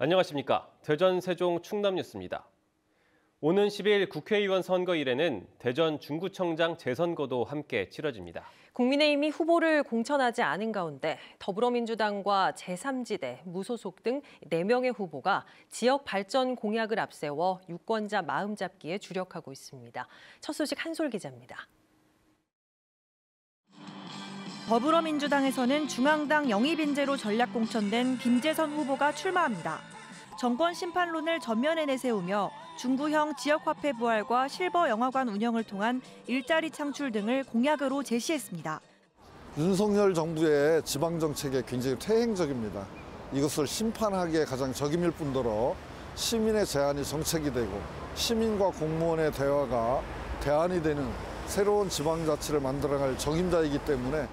안녕하십니까. 대전, 세종, 충남 뉴스입니다. 오는 10일 국회의원 선거일에는 대전 중구청장 재선거도 함께 치러집니다. 국민의힘이 후보를 공천하지 않은 가운데 더불어민주당과 제3지대, 무소속 등 4명의 후보가 지역 발전 공약을 앞세워 유권자 마음잡기에 주력하고 있습니다. 첫 소식 한솔 기자입니다. 더불어민주당에서는 중앙당 영입 인재로 전략 공천된 김재선 후보가 출마합니다. 정권 심판론을 전면에 내세우며 중구형 지역화폐 부활과 실버 영화관 운영을 통한 일자리 창출 등을 공약으로 제시했습니다. 윤석열 정부의 지방정책에 굉장히 퇴행적입니다. 이것을 심판하기에 가장 적임일 뿐더러 시민의 제안이 정책이 되고 시민과 공무원의 대화가 대안이 되는 새로운 지방자치를 만들어갈 적임자이기 때문에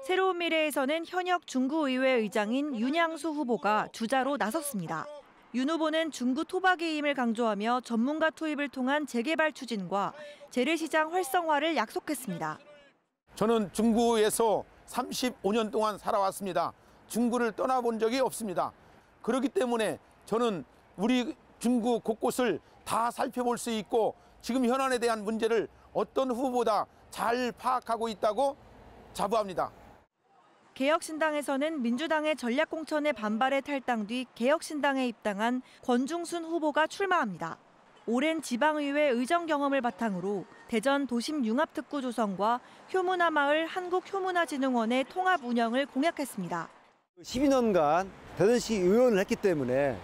새로운 미래에서는 현역 중구의회 의장인 윤양수 후보가 주자로 나섰습니다. 윤 후보는 중구 토박이임을 강조하며 전문가 투입을 통한 재개발 추진과 재래시장 활성화를 약속했습니다. 저는 중구에서 35년 동안 살아왔습니다. 중구를 떠나본 적이 없습니다. 그렇기 때문에 저는 우리 중구 곳곳을 다 살펴볼 수 있고 지금 현안에 대한 문제를 어떤 후보보다 잘 파악하고 있다고 자부합니다. 개혁신당에서는 민주당의 전략공천에 반발해 탈당 뒤 개혁신당에 입당한 권중순 후보가 출마합니다. 오랜 지방의회 의정 경험을 바탕으로 대전 도심융합특구 조성과 효문화마을 한국효문화진흥원의 통합 운영을 공약했습니다. 12년간 대전시 의원을 했기 때문에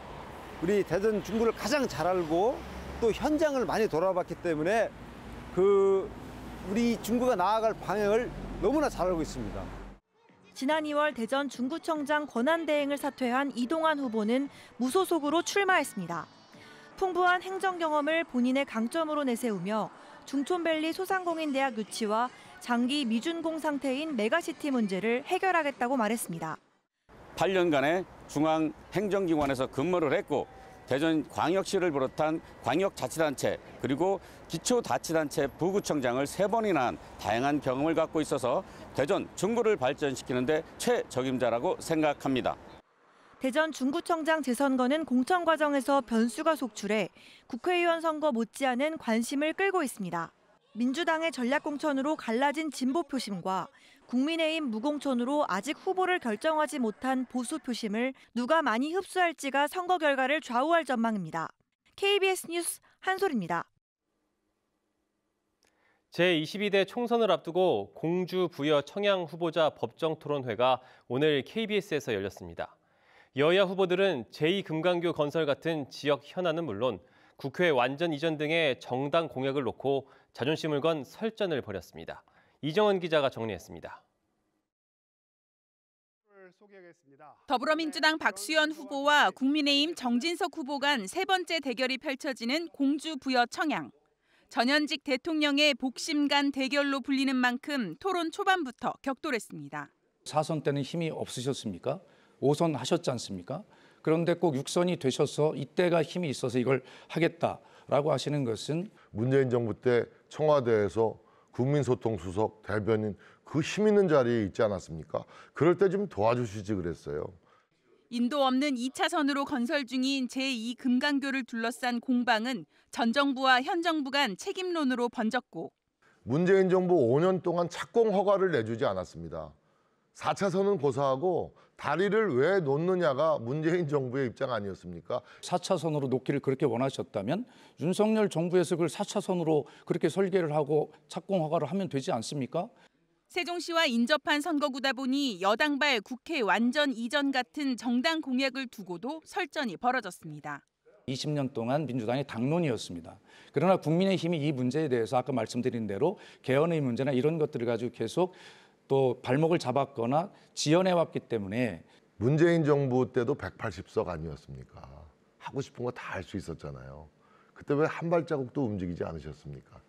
우리 대전 중구를 가장 잘 알고 또 현장을 많이 돌아봤기 때문에 우리 중구가 나아갈 방향을 너무나 잘 알고 있습니다. 지난 2월 대전 중구청장 권한대행을 사퇴한 이동환 후보는 무소속으로 출마했습니다. 풍부한 행정 경험을 본인의 강점으로 내세우며 중촌밸리 소상공인대학 유치와 장기 미준공 상태인 메가시티 문제를 해결하겠다고 말했습니다. 8년간의 중앙행정기관에서 근무를 했고 대전광역시를 비롯한 광역자치단체 그리고 기초자치단체 부구청장을 3번이나 한 다양한 경험을 갖고 있어서 대전 중구를 발전시키는 데 최적임자라고 생각합니다. 대전 중구청장 재선거는 공천 과정에서 변수가 속출해 국회의원 선거 못지않은 관심을 끌고 있습니다. 민주당의 전략공천으로 갈라진 진보 표심과 국민의힘 무공천으로 아직 후보를 결정하지 못한 보수 표심을 누가 많이 흡수할지가 선거 결과를 좌우할 전망입니다. KBS 뉴스 한솔입니다. 제22대 총선을 앞두고 공주 부여 청양 후보자 법정 토론회가 오늘 KBS에서 열렸습니다. 여야 후보들은 제2금강교 건설 같은 지역 현안은 물론 국회 완전 이전 등의 정당 공약을 놓고 자존심을 건 설전을 벌였습니다. 이정은 기자가 정리했습니다. 더불어민주당 박수현 후보와 국민의힘 정진석 후보 간 3번째 대결이 펼쳐지는 공주 부여 청양. 전현직 대통령의 복심간 대결로 불리는 만큼 토론 초반부터 격돌했습니다. 4선 때는 힘이 없으셨습니까? 5선 하셨지 않습니까? 그런데 꼭 6선이 되셔서 이때가 힘이 있어서 이걸 하겠다라고 하시는 것은 문재인 정부 때 청와대에서 국민소통수석, 대변인 그 힘 있는 자리에 있지 않았습니까? 그럴 때 좀 도와주시지 그랬어요. 인도 없는 2차선으로 건설 중인 제2금강교를 둘러싼 공방은 전 정부와 현 정부 간 책임론으로 번졌고 문재인 정부 5년 동안 착공 허가를 내주지 않았습니다. 4차선은 고사하고 다리를 왜 놓느냐가 문재인 정부의 입장 아니었습니까? 4차선으로 놓기를 그렇게 원하셨다면 윤석열 정부에서 그걸 4차선으로 그렇게 설계를 하고 착공 허가를 하면 되지 않습니까? 세종시와 인접한 선거구다 보니 여당발 국회 완전 이전 같은 정당 공약을 두고도 설전이 벌어졌습니다. 20년 동안 민주당의 당론이었습니다. 그러나 국민의힘이 이 문제에 대해서 아까 말씀드린 대로 개헌의 문제나 이런 것들을 가지고 계속 또 발목을 잡았거나 지연해왔기 때문에 문재인 정부 때도 180석 아니었습니까? 하고 싶은 거 다 할 수 있었잖아요. 그때 왜 한 발자국도 움직이지 않으셨습니까?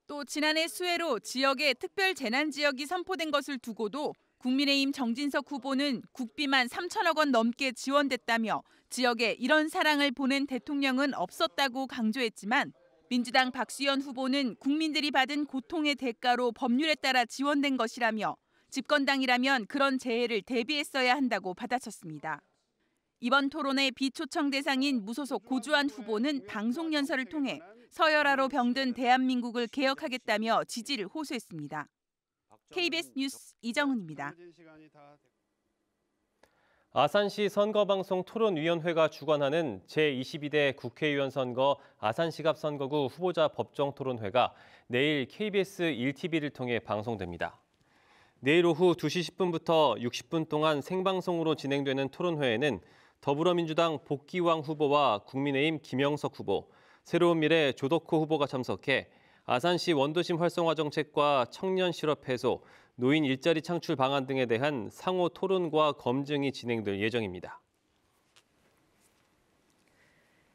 또 지난해 수해로 지역에 특별 재난 지역이 선포된 것을 두고도 국민의힘 정진석 후보는 국비만 3천억 원 넘게 지원됐다며 지역에 이런 사랑을 보낸 대통령은 없었다고 강조했지만 민주당 박수현 후보는 국민들이 받은 고통의 대가로 법률에 따라 지원된 것이라며 집권당이라면 그런 재해를 대비했어야 한다고 받아쳤습니다. 이번 토론회 비초청 대상인 무소속 고주환 후보는 방송 연설을 통해 서열화로 병든 대한민국을 개혁하겠다며 지지를 호소했습니다. KBS 뉴스 이정훈입니다. 아산시 선거방송 토론위원회가 주관하는 제22대 국회의원 선거 아산시갑 선거구 후보자 법정 토론회가 내일 KBS 1TV를 통해 방송됩니다. 내일 오후 2시 10분부터 60분 동안 생방송으로 진행되는 토론회에는 더불어민주당 복기왕 후보와 국민의힘 김영석 후보, 새로운 미래 조덕호 후보가 참석해 아산시 원도심 활성화 정책과 청년 실업 해소, 노인 일자리 창출 방안 등에 대한 상호 토론과 검증이 진행될 예정입니다.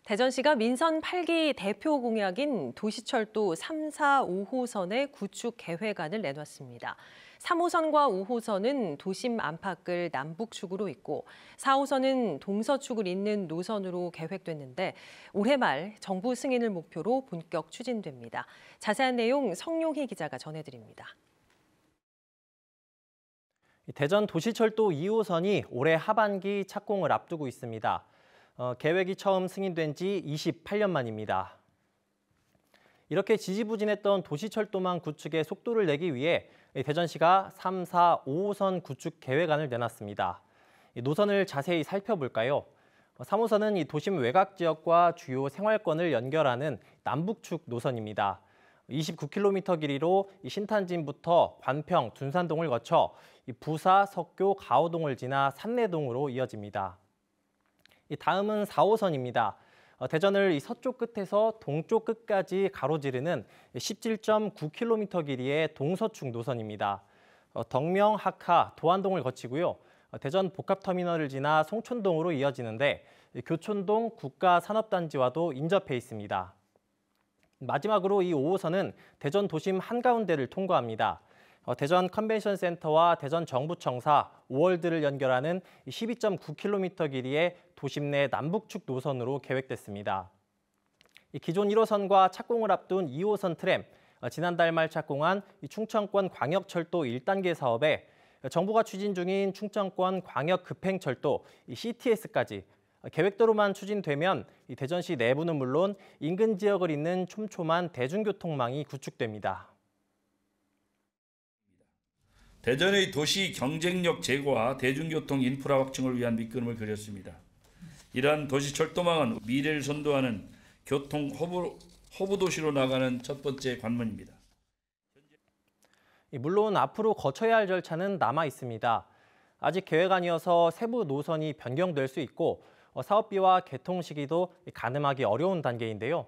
대전시가 민선 8기 대표 공약인 도시철도 3, 4, 5호선의 구축 계획안을 내놨습니다. 3호선과 5호선은 도심 안팎을 남북축으로 잇고 4호선은 동서축을 잇는 노선으로 계획됐는데 올해 말 정부 승인을 목표로 본격 추진됩니다. 자세한 내용 성용희 기자가 전해드립니다. 대전 도시철도 2호선이 올해 하반기 착공을 앞두고 있습니다. 계획이 처음 승인된 지 28년 만입니다. 이렇게 지지부진했던 도시철도망 구축의 속도를 내기 위해 대전시가 3, 4, 5호선 구축 계획안을 내놨습니다. 노선을 자세히 살펴볼까요? 3호선은 이 도심 외곽 지역과 주요 생활권을 연결하는 남북축 노선입니다. 29km 길이로 신탄진부터 관평, 둔산동을 거쳐 부사, 석교, 가오동을 지나 산내동으로 이어집니다. 다음은 4호선입니다. 대전을 서쪽 끝에서 동쪽 끝까지 가로지르는 17.9km 길이의 동서축 노선입니다. 덕명, 하카, 도안동을 거치고요. 대전 복합터미널을 지나 송촌동으로 이어지는데 교촌동 국가산업단지와도 인접해 있습니다. 마지막으로 이 5호선은 대전 도심 한가운데를 통과합니다. 대전 컨벤션센터와 대전 정부청사, 5월드를 연결하는 12.9km 길이의 도심 내 남북축 노선으로 계획됐습니다. 기존 1호선과 착공을 앞둔 2호선 트램, 지난달 말 착공한 충청권 광역철도 1단계 사업에 정부가 추진 중인 충청권 광역급행철도 CTS까지 계획대로만 추진되면 대전시 내부는 물론 인근 지역을 잇는 촘촘한 대중교통망이 구축됩니다. 대전의 도시 경쟁력 제고와 대중교통 인프라 확충을 위한 밑그림을 그렸습니다. 이러한 도시철도망은 미래를 선도하는 교통 허브 도시로 나가는 첫 번째 관문입니다. 물론 앞으로 거쳐야 할 절차는 남아 있습니다. 아직 계획안이어서 세부 노선이 변경될 수 있고 사업비와 개통 시기도 가늠하기 어려운 단계인데요.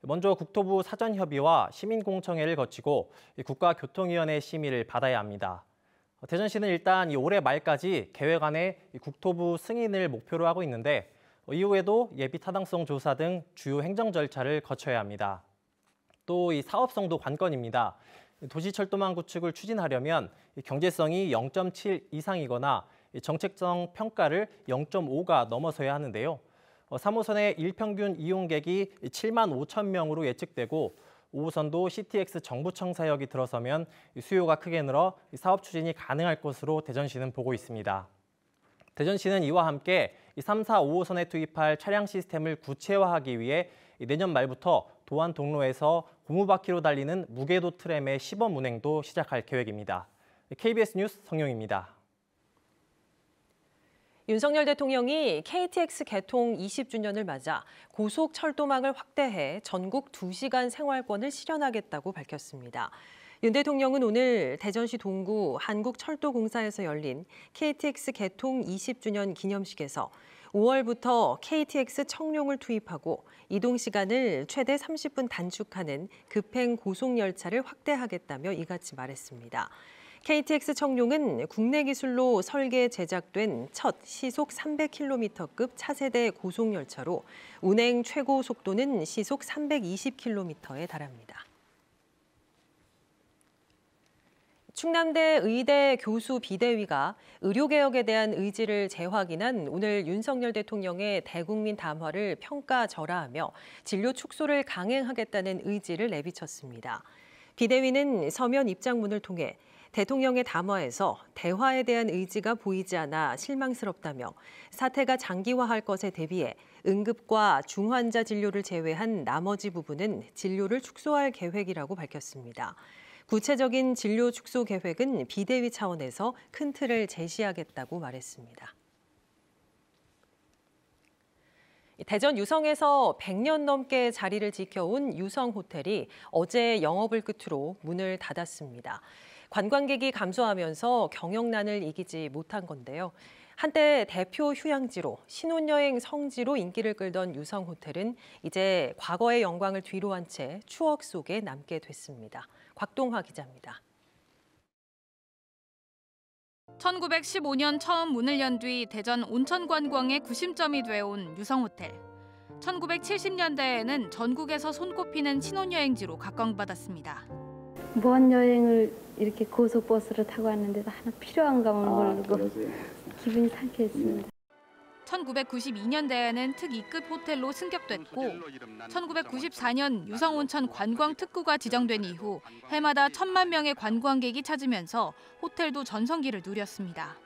먼저 국토부 사전협의와 시민공청회를 거치고 국가교통위원회 심의를 받아야 합니다. 대전시는 일단 올해 말까지 계획안의 국토부 승인을 목표로 하고 있는데 이후에도 예비 타당성 조사 등 주요 행정 절차를 거쳐야 합니다. 또 이 사업성도 관건입니다. 도시철도망 구축을 추진하려면 경제성이 0.7 이상이거나 정책성 평가를 0.5가 넘어서야 하는데요. 3호선의 일평균 이용객이 7만 5천 명으로 예측되고 5호선도 CTX 정부청사역이 들어서면 수요가 크게 늘어 사업 추진이 가능할 것으로 대전시는 보고 있습니다. 대전시는 이와 함께 3, 4, 5호선에 투입할 차량 시스템을 구체화하기 위해 내년 말부터 도안 동로에서 고무바퀴로 달리는 무궤도 트램의 시범 운행도 시작할 계획입니다. KBS 뉴스 성용입니다. 윤석열 대통령이 KTX 개통 20주년을 맞아 고속철도망을 확대해 전국 2시간 생활권을 실현하겠다고 밝혔습니다. 윤 대통령은 오늘 대전시 동구 한국철도공사에서 열린 KTX 개통 20주년 기념식에서 5월부터 KTX 청룡을 투입하고 이동 시간을 최대 30분 단축하는 급행 고속열차를 확대하겠다며 이같이 말했습니다. KTX 청룡은 국내 기술로 설계 제작된 첫 시속 300km급 차세대 고속열차로 운행 최고 속도는 시속 320km에 달합니다. 충남대 의대 교수 비대위가 의료개혁에 대한 의지를 재확인한 오늘 윤석열 대통령의 대국민 담화를 평가절하하며 진료 축소를 강행하겠다는 의지를 내비쳤습니다. 비대위는 서면 입장문을 통해 대통령의 담화에서 대화에 대한 의지가 보이지 않아 실망스럽다며 사태가 장기화할 것에 대비해 응급과 중환자 진료를 제외한 나머지 부분은 진료를 축소할 계획이라고 밝혔습니다. 구체적인 진료 축소 계획은 비대위 차원에서 큰 틀을 제시하겠다고 말했습니다. 대전 유성에서 100년 넘게 자리를 지켜온 유성호텔이 어제 영업을 끝으로 문을 닫았습니다. 관광객이 감소하면서 경영난을 이기지 못한 건데요. 한때 대표 휴양지로 신혼여행 성지로 인기를 끌던 유성호텔은 이제 과거의 영광을 뒤로 한 채 추억 속에 남게 됐습니다. 곽동화 기자입니다. 1915년 처음 문을 연 뒤 대전 온천 관광의 구심점이 되어온 유성호텔. 1970년대에는 전국에서 손꼽히는 신혼여행지로 각광받았습니다. 먼 여행을 이렇게 고속버스를 타고 왔는데도 하나 필요한 감을 모르고 기분이 상쾌했습니다. 1992년대에는 특2급 호텔로 승격됐고 1994년 유성온천 관광특구가 지정된 이후 해마다 1,000만 명의 관광객이 찾으면서 호텔도 전성기를 누렸습니다.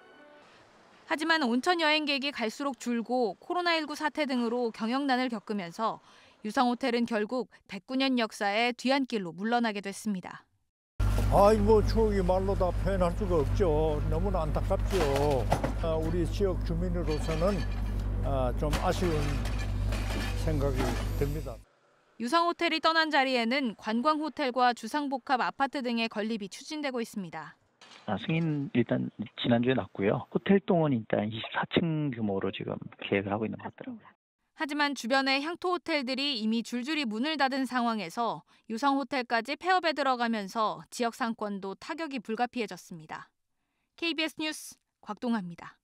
하지만 온천 여행객이 갈수록 줄고 코로나19 사태 등으로 경영난을 겪으면서 유성호텔은 결국 109년 역사의 뒤안길로 물러나게 됐습니다. 추억이 말로 다 표현할 수가 없죠. 너무나 안타깝죠. 우리 지역 주민으로서는 좀 아쉬운 생각이 듭니다. 유성호텔이 떠난 자리에는 관광호텔과 주상복합 아파트 등의 건립이 추진되고 있습니다. 승인 일단 지난주에 났고요. 호텔동은 일단 24층 규모로 지금 계획을 하고 있는 것 같더라고요. 하지만 주변의 향토 호텔들이 이미 줄줄이 문을 닫은 상황에서 유성호텔까지 폐업에 들어가면서 지역 상권도 타격이 불가피해졌습니다. KBS 뉴스 곽동아입니다.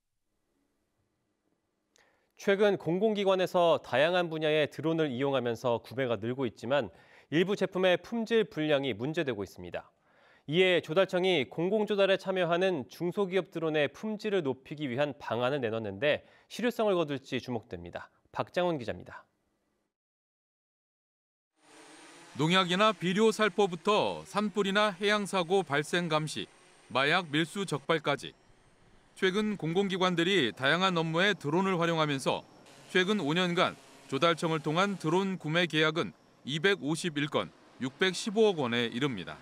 최근 공공기관에서 다양한 분야의 드론을 이용하면서 구매가 늘고 있지만 일부 제품의 품질 불량이 문제되고 있습니다. 이에 조달청이 공공조달에 참여하는 중소기업 드론의 품질을 높이기 위한 방안을 내놨는데 실효성을 거둘지 주목됩니다. 박장훈 기자입니다. 농약이나 비료 살포부터 산불이나 해양사고 발생 감시, 마약 밀수 적발까지 최근 공공기관들이 다양한 업무에 드론을 활용하면서 최근 5년간 조달청을 통한 드론 구매 계약은 251건, 615억 원에 이릅니다.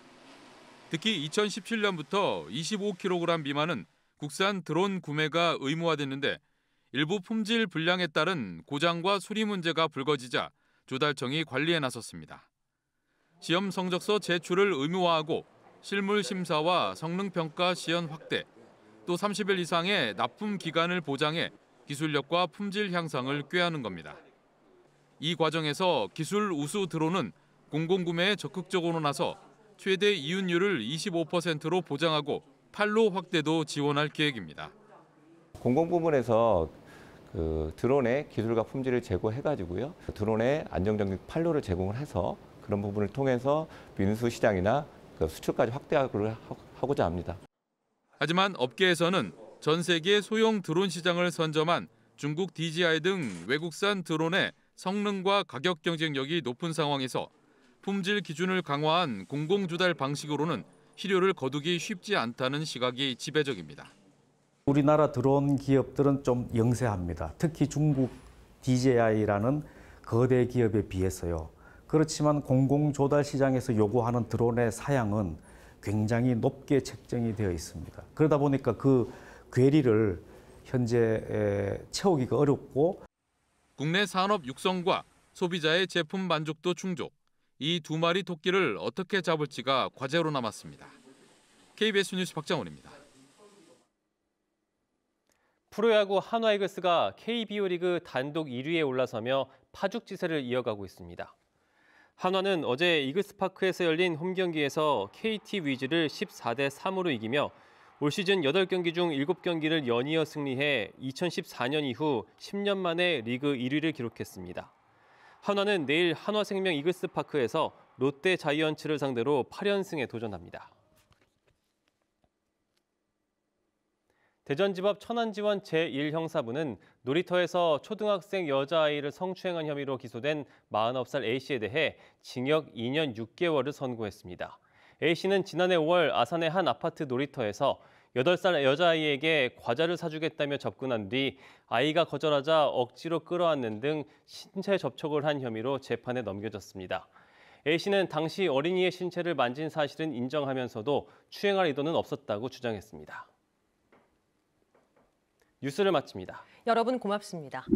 특히 2017년부터 25kg 미만은 국산 드론 구매가 의무화됐는데 일부 품질 불량에 따른 고장과 수리 문제가 불거지자 조달청이 관리에 나섰습니다. 시험 성적서 제출을 의무화하고 실물 심사와 성능평가 시연 확대, 또 30일 이상의 납품 기간을 보장해 기술력과 품질 향상을 꾀하는 겁니다. 이 과정에서 기술 우수 드론은 공공구매에 적극적으로 나서 최대 이윤율을 25%로 보장하고 판로 확대도 지원할 계획입니다. 공공부문에서 드론의 기술과 품질을 제고해가지고요. 드론의 안정적인 판로를 제공을 해서 그런 부분을 통해서 민수 시장이나 수출까지 확대하고자 합니다. 하지만 업계에서는 전 세계 소형 드론 시장을 선점한 중국 DJI 등 외국산 드론의 성능과 가격 경쟁력이 높은 상황에서 품질 기준을 강화한 공공조달 방식으로는 실효를 거두기 쉽지 않다는 시각이 지배적입니다. 우리나라 드론 기업들은 좀 영세합니다. 특히 중국 DJI라는 거대 기업에 비해서요. 그렇지만 공공조달 시장에서 요구하는 드론의 사양은 굉장히 높게 책정이 되어 있습니다. 그러다 보니까 그 괴리를 현재 채우기가 어렵고 국내 산업 육성과 소비자의 제품 만족도 충족, 이 두 마리 토끼를 어떻게 잡을지가 과제로 남았습니다. KBS 뉴스 박장훈입니다. 프로야구 한화이글스가 KBO 리그 단독 1위에 올라서며 파죽지세를 이어가고 있습니다. 한화는 어제 이글스파크에서 열린 홈경기에서 KT 위즈를 14대 3으로 이기며 올 시즌 8경기 중 7경기를 연이어 승리해 2014년 이후 10년 만에 리그 1위를 기록했습니다. 한화는 내일 한화생명 이글스파크에서 롯데 자이언츠를 상대로 8연승에 도전합니다. 대전지법 천안지원 제1형사부는 놀이터에서 초등학생 여자아이를 성추행한 혐의로 기소된 49살 A씨에 대해 징역 2년 6개월을 선고했습니다. A씨는 지난해 5월 아산의 한 아파트 놀이터에서 8살 여자아이에게 과자를 사주겠다며 접근한 뒤 아이가 거절하자 억지로 끌어안는 등 신체 접촉을 한 혐의로 재판에 넘겨졌습니다. A씨는 당시 어린이의 신체를 만진 사실은 인정하면서도 추행할 의도는 없었다고 주장했습니다. 뉴스를 마칩니다. 여러분 고맙습니다.